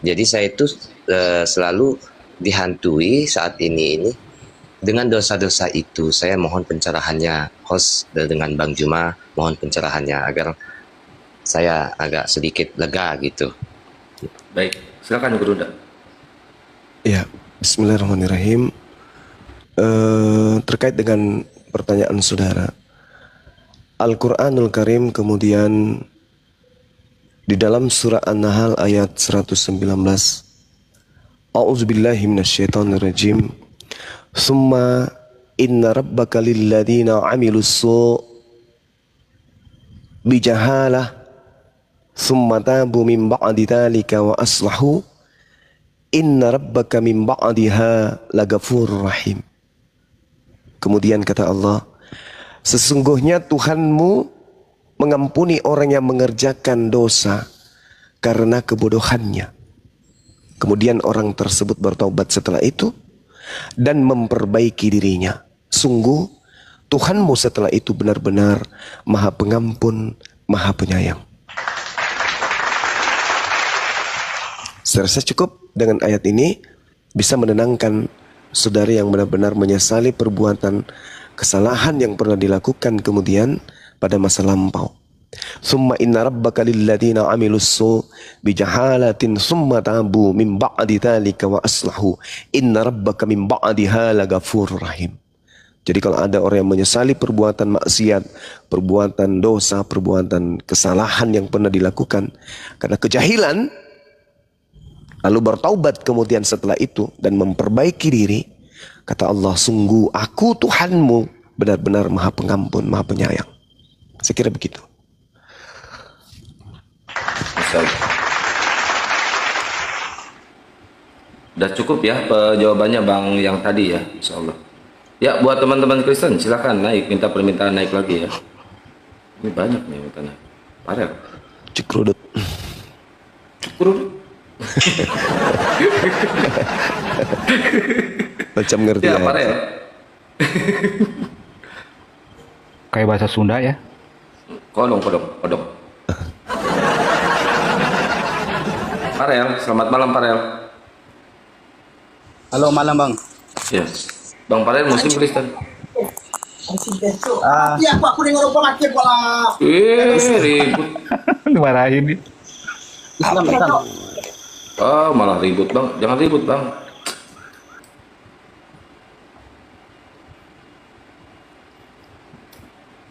Jadi saya itu selalu dihantui saat ini dengan dosa-dosa itu. Saya mohon pencerahannya, host, dengan Bang Juma, mohon pencerahannya agar saya agak sedikit lega gitu. Baik, silakan Guru. Ya, bismillahirrahmanirrahim. Terkait dengan pertanyaan saudara, Al-Quranul Karim kemudian di dalam surah An-Nahl ayat 119, A'udzubillahi minasyaitonirrajim. Summa inna rabbaka lilladina amilus su' bijahalah summa tabu min ba'di dhalika wa aslahu inna rabbaka min ba'diha lagafurur rahim. Kemudian kata Allah, sesungguhnya Tuhanmu mengampuni orang yang mengerjakan dosa karena kebodohannya. Kemudian orang tersebut bertaubat setelah itu dan memperbaiki dirinya. Sungguh Tuhanmu setelah itu benar-benar Maha Pengampun, Maha Penyayang. Saya rasa cukup dengan ayat ini bisa menenangkan saudari yang benar-benar menyesali perbuatan kesalahan yang pernah dilakukan kemudian pada masa lampau. Summa inna rabbaka lilladzina amilus su bijahalatin summa tabu min ba'di dzalika wa aslahu inna rabbaka min ba'diha lagafurur rahim. Jadi kalau ada orang yang menyesali perbuatan maksiat, perbuatan dosa, perbuatan kesalahan yang pernah dilakukan karena kejahilan, lalu bertaubat kemudian setelah itu dan memperbaiki diri, kata Allah, sungguh aku Tuhanmu benar-benar Maha Pengampun, Maha Penyayang. Saya kira begitu. Udah cukup ya jawabannya Bang yang tadi ya, insya Allah. Ya, buat teman-teman Kristen silakan naik, minta permintaan naik lagi ya. Ini banyak nih minta naik. Parel. Cikrudut. Cikrudut. Macam ngerti ya, Parel. Kayak bahasa Sunda ya. Kodong. Parel, selamat malam Parel. Halo, malam Bang. Ya, Bang Parel Muslim Kristen. Iya, aku dengar apa lagi pola. Ribut. Dimarahin nih. Islam. Malah ribut Bang, jangan ribut Bang.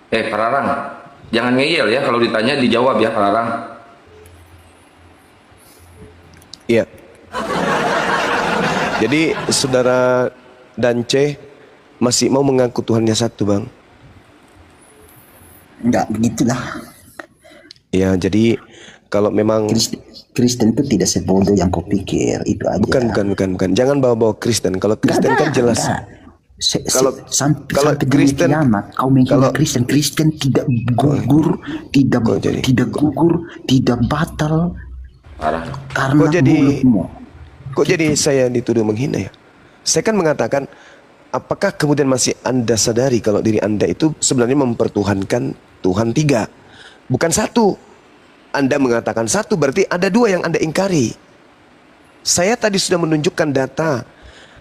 Pararang, jangan ngeyel ya, kalau ditanya dijawab ya Pararang. Iya. Jadi saudara Dance masih mau mengaku Tuhannya satu, Bang? Enggak begitulah. Ya, jadi kalau memang Kristen itu tidak sebodoh yang kau pikir, itu aja. Bukan. Jangan bawa-bawa Kristen. Kalau Kristen kan jelas. Kalau Kristen, kau menghina Kristen tidak gugur, tidak batal. Karena kok jadi saya dituduh menghina ya? Saya kan mengatakan, apakah kemudian masih Anda sadari kalau diri Anda itu sebenarnya mempertuhankan Tuhan tiga, bukan satu. Anda mengatakan satu, berarti ada dua yang Anda ingkari. Saya tadi sudah menunjukkan data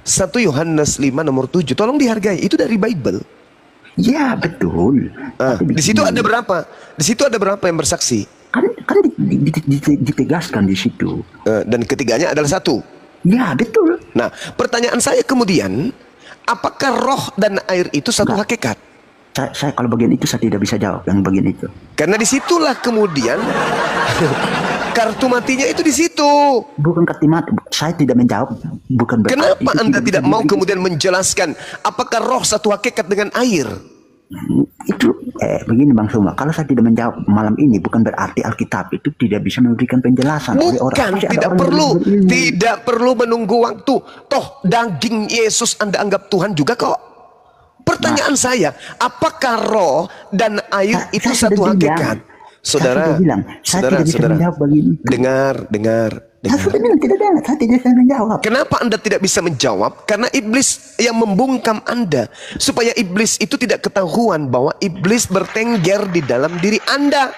1 Yohanes 5 nomor 7. Tolong dihargai, itu dari Bible. Ya, betul. Di situ ada berapa? Di situ ada berapa yang bersaksi? Kan ditegaskan di situ. Dan ketiganya adalah satu. Ya, betul. Nah, pertanyaan saya kemudian, apakah roh dan air itu satu hakikat? Saya kalau bagian itu saya tidak bisa jawab yang bagian itu. Karena disitulah kemudian kartu matinya itu di situ. Bukan kartu mati. Saya tidak menjawab. Bukan. Kenapa Anda tidak mau kemudian menjelaskan apakah roh satu hakikat dengan air? Itu begini Bang Suma, kalau saya tidak menjawab malam ini bukan berarti Alkitab itu tidak bisa memberikan penjelasan. Bukan, tidak perlu menunggu waktu. Toh daging Yesus Anda anggap Tuhan juga kok. Pertanyaan saya, apakah roh dan air itu satu hakikat? Saudara, dengar. Saya tidak bisa menjawab. Kenapa Anda tidak bisa menjawab? Karena iblis yang membungkam Anda, supaya iblis itu tidak ketahuan bahwa iblis bertengger di dalam diri Anda.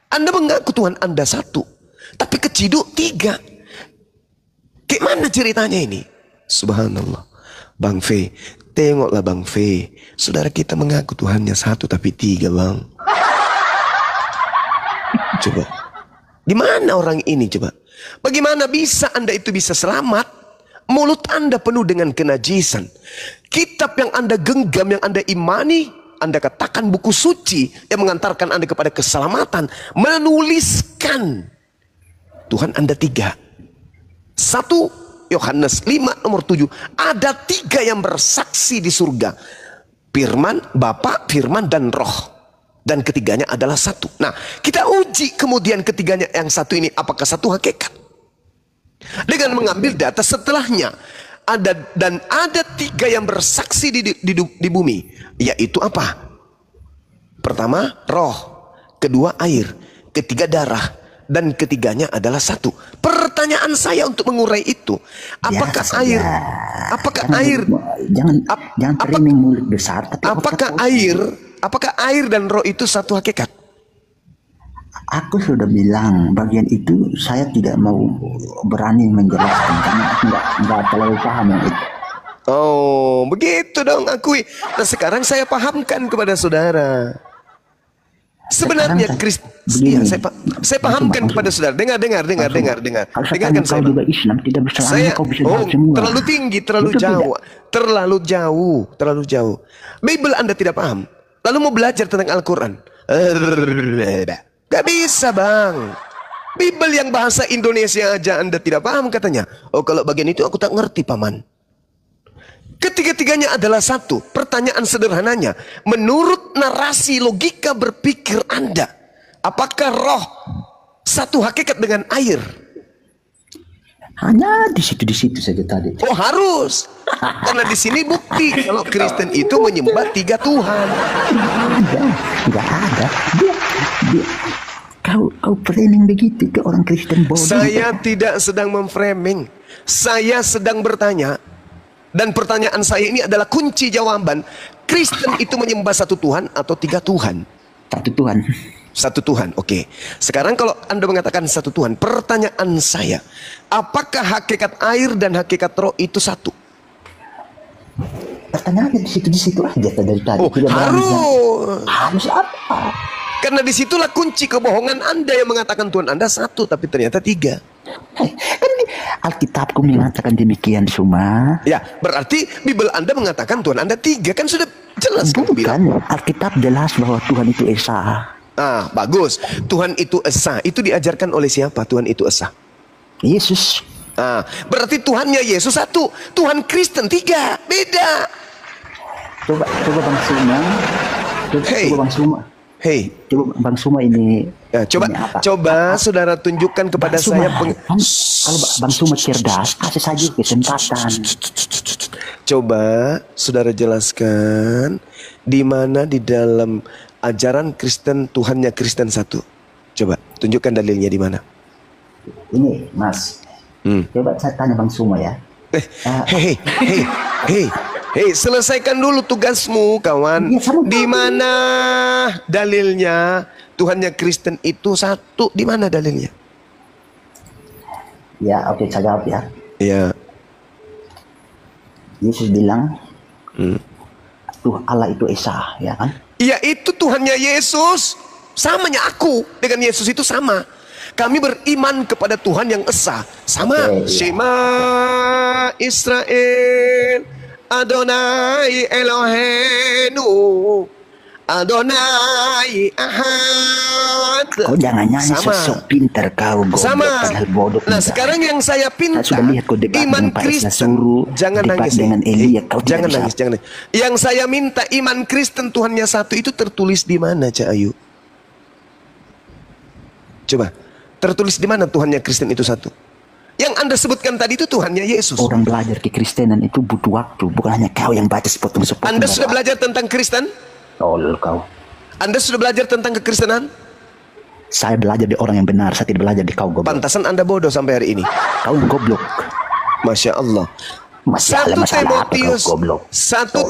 Anda mengaku Tuhan Anda satu, tapi keciduk tiga. Gimana ceritanya ini? Subhanallah. Bang Fe, tengoklah Bang Fe, saudara kita mengaku Tuhannya satu tapi tiga, Bang. Coba, di mana orang ini coba? Bagaimana bisa Anda itu bisa selamat? Mulut Anda penuh dengan kenajisan. Kitab yang Anda genggam, yang Anda imani, Anda katakan buku suci yang mengantarkan Anda kepada keselamatan, menuliskan Tuhan Anda tiga. 1 Yohanes 5 nomor 7. Ada tiga yang bersaksi di surga. Firman, Bapa, Firman, dan Roh. Dan ketiganya adalah satu. Nah, kita uji kemudian ketiganya yang satu ini apakah satu hakikat. Dengan mengambil data setelahnya. Ada tiga yang bersaksi di bumi. Yaitu apa? Pertama, roh. Kedua, air. Ketiga, darah. Dan ketiganya adalah satu. Pertanyaan saya untuk mengurai itu, apakah air? Jangan framing mulut besar. Tapi apakah air dan roh itu satu hakikat? Aku sudah bilang bagian itu saya tidak mau berani menjelaskan karena aku nggak terlalu paham yang itu. Oh, begitu dong, akui. Nah, sekarang saya pahamkan kepada saudara. Sebenarnya Kristen, saya pahamkan kepada saudara. Dengar. Dengarkan saya. Juga Islam tidak berselama, saya, kau bisa jawab semua. terlalu tinggi, terlalu jauh. Bible Anda tidak paham. Lalu mau belajar tentang Al-Quran. Gak bisa, Bang. Bible yang bahasa Indonesia aja Anda tidak paham katanya. Oh, kalau bagian itu aku tak ngerti, Paman. Ketiga-tiganya adalah satu. Pertanyaan sederhananya, menurut narasi logika berpikir Anda, apakah roh satu hakikat dengan air? Hanya di situ saja tadi. Oh, harus. Karena di sini bukti kalau Kristen itu menyembah 3 Tuhan. Tidak ada. Dia. Kau framing begitu ke orang Kristen bodoh. Saya tidak sedang memframing. Saya sedang bertanya. Dan pertanyaan saya ini adalah kunci jawaban. Kristen itu menyembah 1 Tuhan atau 3 Tuhan? 1 Tuhan. 1 Tuhan, oke. Sekarang kalau Anda mengatakan 1 Tuhan, pertanyaan saya, apakah hakikat air dan hakikat roh itu satu? Pertanyaannya di situ aja dari tadi. Oh, harus apa? Karena disitulah kunci kebohongan Anda yang mengatakan Tuhan Anda 1, tapi ternyata 3. Kan Alkitabku mengatakan demikian semua. Ya, berarti Bible Anda mengatakan Tuhan Anda 3, kan sudah jelas. Bukan, Alkitab jelas bahwa Tuhan itu Esa. Ah, bagus. Tuhan itu Esa. Itu diajarkan oleh siapa? Tuhan itu Esa. Yesus. Ah, berarti Tuhannya Yesus 1, Tuhan Kristen 3, beda. Coba Bang Suma. Coba Bang Suma. Hei, coba Bang Suma ini. Ya, coba saudara tunjukkan kepada saya. Kalau Bang Suma cerdas, kasih saja kesempatan. Coba saudara jelaskan di mana di dalam ajaran Kristen Tuhannya Kristen 1. Coba tunjukkan dalilnya di mana. Ini, Mas. Coba saya tanya Bang Suma ya. Hei, selesaikan dulu tugasmu, kawan. Di mana dalilnya Tuhannya Kristen itu 1? Di mana dalilnya? Ya, oke, saya jawab ya. Iya. Yesus bilang, Tuhan Allah itu Esa, ya kan? Iya, itu Tuhannya Yesus. Samanya aku dengan Yesus itu sama. Kami beriman kepada Tuhan yang Esa. Sama. Shema Israel. Adonai Eloheinu, Adonai Ahad. Kau jangan nyanyi sosok pintar kau. Sama. Nah, sekarang yang saya pinta, iman Kristen. Jangan nangis. Jangan nangis. Yang saya minta iman Kristen Tuhannya 1 itu tertulis di mana, Cak Ayu? Coba, tertulis di mana Tuhannya Kristen itu 1? Yang Anda sebutkan tadi itu Tuhannya Yesus. Orang belajar kekristenan itu butuh waktu, bukan hanya kau yang baca sepotong-sepotong. Anda sudah belajar tentang Kristen? Tolol kau. Anda sudah belajar tentang kekristenan? Saya belajar di orang yang benar, saya tidak belajar di kau goblok. Pantasan Anda bodoh sampai hari ini. Kau goblok. Masya Allah. 1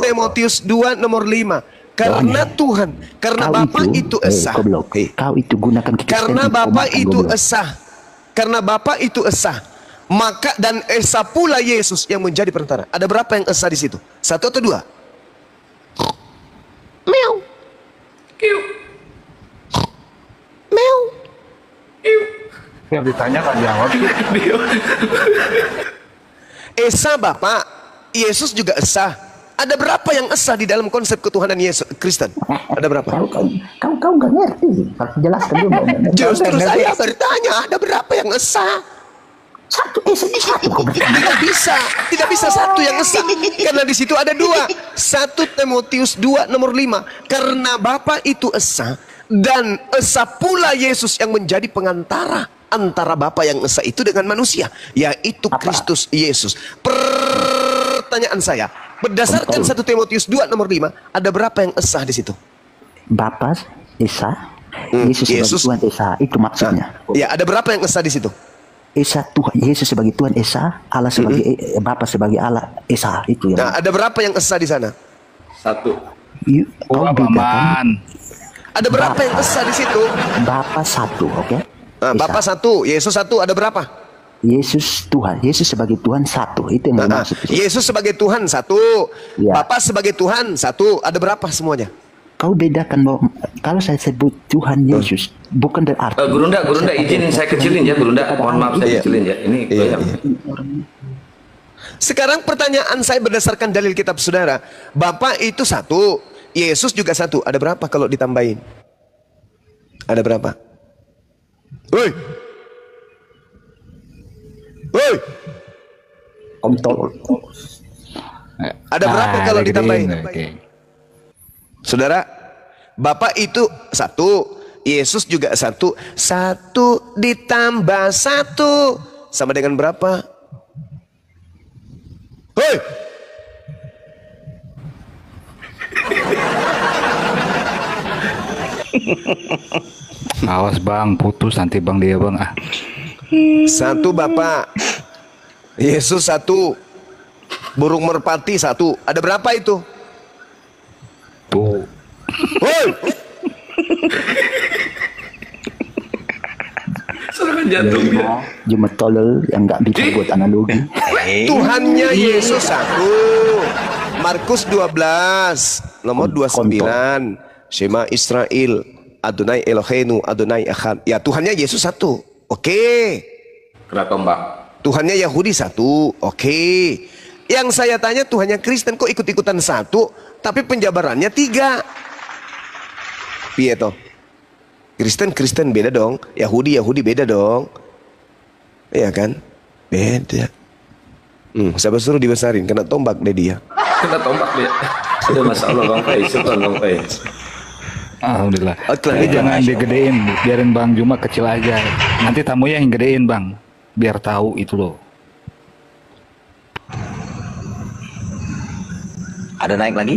Timotius 2 nomor 5. Karena Tuhan, karena Bapa itu Esa. Kau itu gunakan Karena kekristenan. Bapa itu Esa. Karena Bapa itu Esa. Maka dan Esa pula Yesus yang menjadi perantara. Ada berapa yang Esa di situ? 1 atau 2? Meow. Kiu. Meow. Kiu. Yang ditanya kan jawab. Esa Bapa, Yesus juga Esa. Ada berapa yang Esa di dalam konsep ketuhanan Yesus Kristen? Ada berapa? Kau nggak ngerti. Jelaskan dulu. Justru saya bertanya, ada berapa yang Esa? 1 Esa di 1. Tidak bisa 1 yang Esa. Karena di situ ada 2. 1 Timotius 2 nomor 5. Karena Bapa itu Esa dan Esa pula Yesus yang menjadi pengantara antara Bapa yang Esa itu dengan manusia, yaitu Kristus Yesus. Pertanyaan saya, berdasarkan 1 Timotius 2 nomor 5, ada berapa yang Esa di situ? Bapa Esa, Yesus sebagai Tuhan Esa, itu maksudnya. Ya, ada berapa yang Esa di situ? Esa Tuhan, Yesus sebagai Tuhan Esa, Allah sebagai Bapa sebagai Allah Esa, itu ya. Nah, ada berapa yang Esa di sana? 1. Kau bedakan. Ada berapa yang Esa di situ? Bapa 1, oke? Nah, Bapa 1, Yesus 1, ada berapa? Yesus Tuhan, Yesus sebagai Tuhan satu, itu yang dimaksud. Yesus sebagai Tuhan satu, Ya. Bapa sebagai Tuhan satu, ada berapa semuanya? Kau bedakan bahwa kalau saya sebut Tuhan Yesus bukan berarti. Gurunda izin saya kecilin ya, Gurunda. Mohon maaf saya kecilin ya. Ini Sekarang pertanyaan saya berdasarkan dalil kitab saudara. Bapa itu satu, Yesus juga satu. Ada berapa kalau ditambahin? Ada berapa? Woi. Woi. Kontol. Ada berapa kalau ditambahin? Saudara, Bapa itu satu, Yesus juga satu. Satu ditambah satu sama dengan berapa? Hei! Awas bang, putus nanti bang dia bang. Satu Bapa, Yesus satu, burung merpati satu. Ada berapa itu? Tuh. Hoi! Serangan jantung dia. Cuma tolol yang nggak bisa buat analogi. Tuhannya Yesus satu. Markus 12 nomor 29. Shema Israel, Adonai Eloheinu, Adonai Echad. Ya, Tuhannya Yesus satu. Oke. Kenapa Mbak? Tuhannya Yahudi satu. Oke. Yang saya tanya Tuhannya Kristen kok ikut-ikutan satu, tapi penjabarannya 3. Piye toh? Kristen beda dong, Yahudi beda dong. Iya kan? Beda. Siapa suruh dibesarin? Kena tombak deh dia. Kena tombak dia. Aduh, Masya Allah Bang Fai, syukur Bang Fai. Alhamdulillah. Tapi jangan digedein, biarin Bang Juma kecil aja. Nanti tamunya yang gedein Bang, biar tahu itu loh. Ada naik lagi?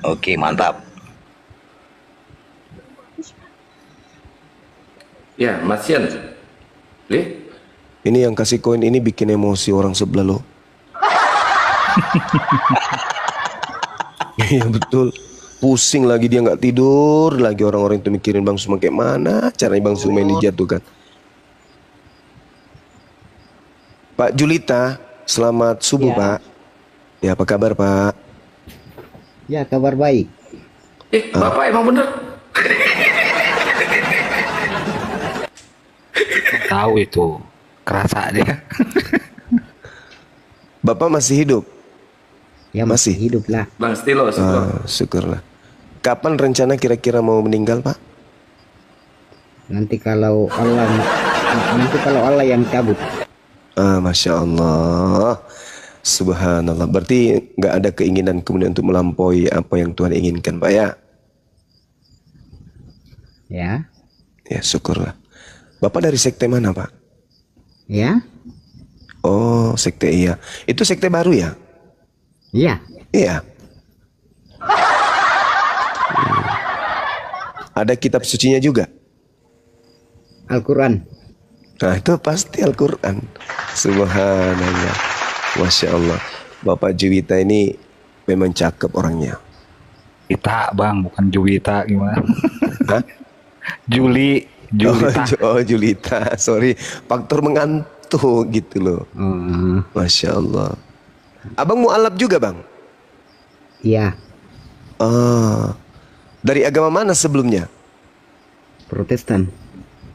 Oke, mantap. Ya, Mas Yan. Lih? Ini yang kasih koin ini bikin emosi orang sebelah lo. Iya betul. Pusing lagi dia nggak tidur lagi, orang-orang itu mikirin Bang Suma kayak mana caranya Bang Suma ini dijatuhkan. Pak Julita, selamat subuh Ya. Pak. Ya apa kabar Pak? Ya, kabar baik. Bapak emang bener? Tahu itu, kerasa dia. Bapak masih hidup? Ya masih hidup lah. Bang Stilo, syukurlah. Kapan rencana kira-kira mau meninggal Pak? Nanti kalau Allah yang cabut. Masya Allah, subhanallah. Berarti nggak ada keinginan kemudian untuk melampaui apa yang Tuhan inginkan Pak ya? Ya. Ya syukurlah. Bapak dari sekte mana Pak? Ya. Oh sekte iya. Itu sekte baru ya? Iya. Iya. Ada kitab sucinya juga? Al-Quran. Nah itu pasti Al-Quran. Subhanallah. Masya Allah. Bapak Juwita ini memang cakep orangnya. Juwita Bang, bukan Juwita gimana? Hah? Julita. Oh Julita, sorry. Faktor mengantuk gitu loh. Masya Allah. Abang mu'alaf juga Bang? Iya. Dari agama mana sebelumnya? Protestan.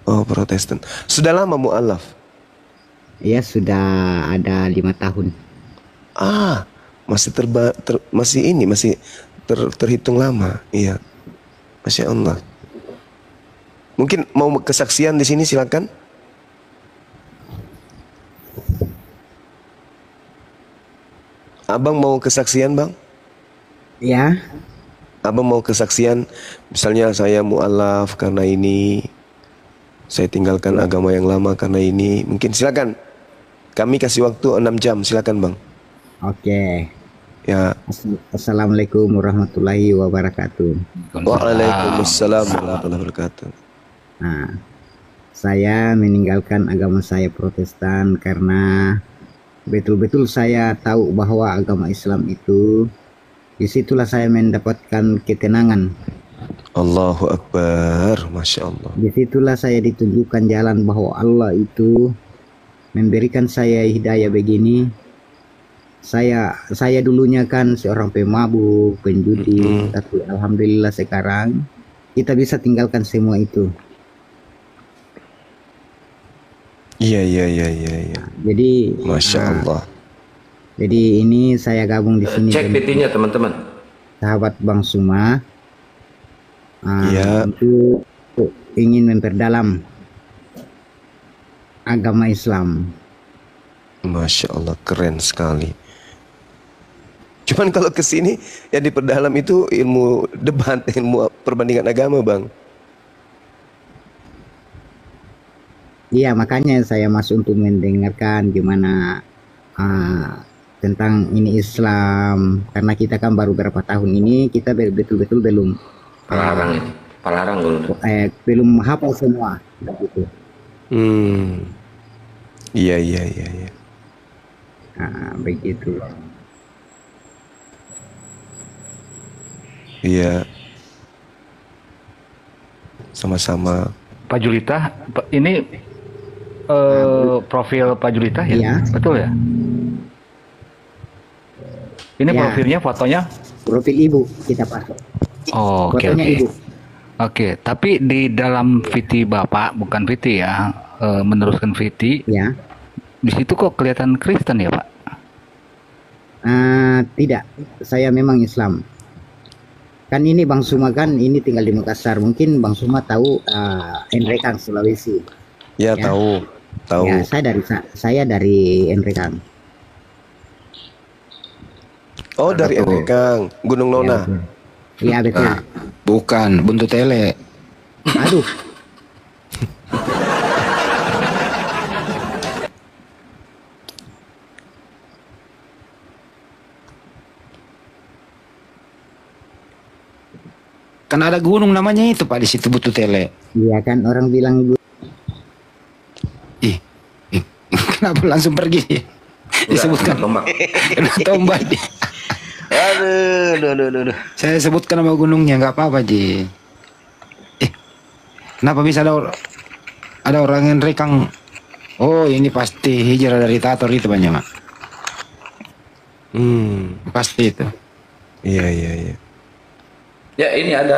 Oh Protestan. Sudah lama mu'alaf? Iya, sudah ada 5 tahun. Masih terhitung lama. Iya. Masya Allah. Mungkin mau kesaksian di sini silakan. Abang mau kesaksian Bang? Ya. Abang mau kesaksian, misalnya saya mu'alaf karena ini, saya tinggalkan agama yang lama karena ini. Mungkin silakan. Kami kasih waktu 6 jam, silakan Bang. Oke. Ya. Assalamualaikum warahmatullahi wabarakatuh. Waalaikumsalam warahmatullahi wabarakatuh. Nah, saya meninggalkan agama saya Protestan karena betul-betul saya tahu bahwa agama Islam itu, disitulah saya mendapatkan ketenangan. Allahu Akbar, Masya Allah. Disitulah saya ditunjukkan jalan bahwa Allah itu memberikan saya hidayah begini. Saya dulunya kan seorang pemabuk, penjudi, tapi alhamdulillah sekarang kita bisa tinggalkan semua itu. Iya. Jadi Masya Allah. Jadi ini saya gabung di sini. Cek PT-nya teman-teman. Sahabat Bang Suma. Untuk ingin memperdalam agama Islam. Masya Allah, keren sekali. Cuman kalau ke sini yang diperdalam itu ilmu debat, ilmu perbandingan agama, Bang. Iya, makanya saya masuk untuk mendengarkan gimana tentang ini Islam, karena kita kan baru berapa tahun ini, kita betul-betul belum belum hafal semua begitu. Iya. Begitu. Iya. Sama-sama. Pak Julita, ini profil Pak Julita ya? Iya. Betul ya? Ini profilnya, fotonya? Profil ibu kita pasok. Oh, oke. Oke, tapi di dalam VT Bapak, bukan VT ya, meneruskan VT. Ya. Di situ kok kelihatan Kristen ya, Pak? Tidak, saya memang Islam. Kan ini Bang Suma kan ini tinggal di Makassar. Mungkin Bang Suma tahu Enrekang Sulawesi. Ya, tahu. Ya, saya dari Enrekang. Oh, dari Enrekang, Gunung Nona. Iya, betul. Bukan, Buntut Tele. Aduh. Kan ada gunung namanya itu Pak di situ, Buntut Tele. Iya kan, orang bilang ibu. Kenapa langsung pergi? Disebutkan tombak. Tombak. Aduh. Saya sebutkan nama gunungnya, nggak apa-apa Ji. Kenapa bisa ada orang yang rekang? Oh, ini pasti hijrah dari Tator itu banyak, Mak. Pasti itu. Iya. Ya, ini ada